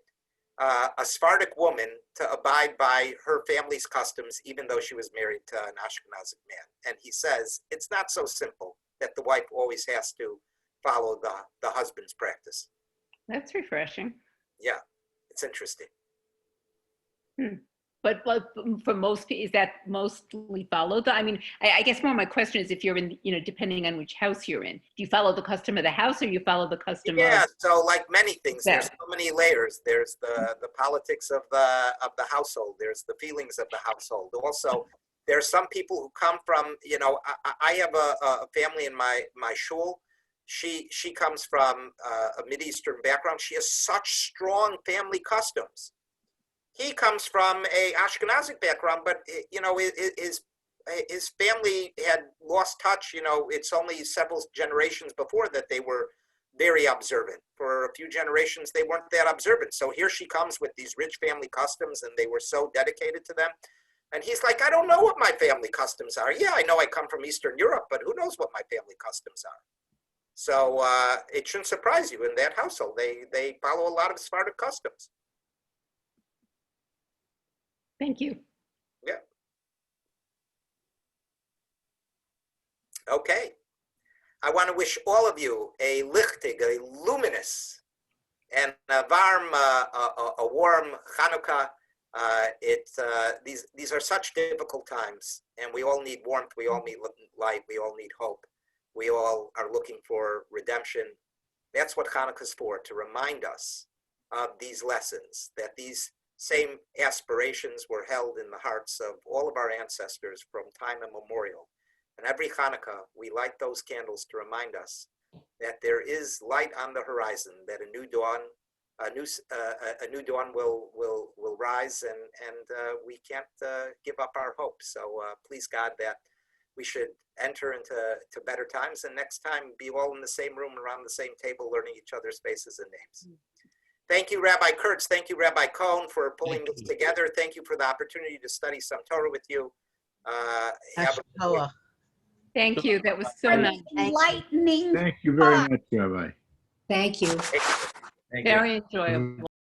a Sephardic woman to abide by her family's customs, even though she was married to an Ashkenazic man. And he says, it's not so simple that the wife always has to follow the husband's practice. That's refreshing. Yeah, it's interesting. But for most people, is that mostly followed? I mean, I guess more my question is if you're in, depending on which house you're in, do you follow the custom of the house or you follow the custom Yeah, of? so like many things, there's so many layers. There's the politics of the household. There's the feelings of the household. Also, There are some people who come from, you know, I have a family in my shul. She comes from a Mideastern background. She has such strong family customs. He comes from a Ashkenazic background, but you know, his family had lost touch. You know, it's only several generations before that they were very observant. For a few generations, they weren't that observant. So here she comes with these rich family customs, and they were so dedicated to them. And he's like, I don't know what my family customs are. Yeah, I know I come from Eastern Europe, but who knows what my family customs are? So it shouldn't surprise you in that household. They follow a lot of Sephardic customs. Thank you. Yeah. Okay. I want to wish all of you a lichtig, a luminous, and a warm Chanukah. These are such difficult times, and we all need warmth. We all need light. We all need hope. We all are looking for redemption. That's what Chanukah is for, to remind us of these lessons, that these same aspirations were held in the hearts of all of our ancestors from time immemorial. And every Chanukah, we light those candles to remind us that there is light on the horizon, that a new dawn will rise, and we can't give up our hope. So please God that we should enter into better times, and next time be all in the same room around the same table learning each other's faces and names. Thank you, Rabbi Kurtz. Thank you, Rabbi Cohn, for pulling this together. Thank you for the opportunity to study some Torah with you. Thank you. That was so nice. Enlightening. Thank you very much, Rabbi. Thank you. Thank you. Very enjoyable.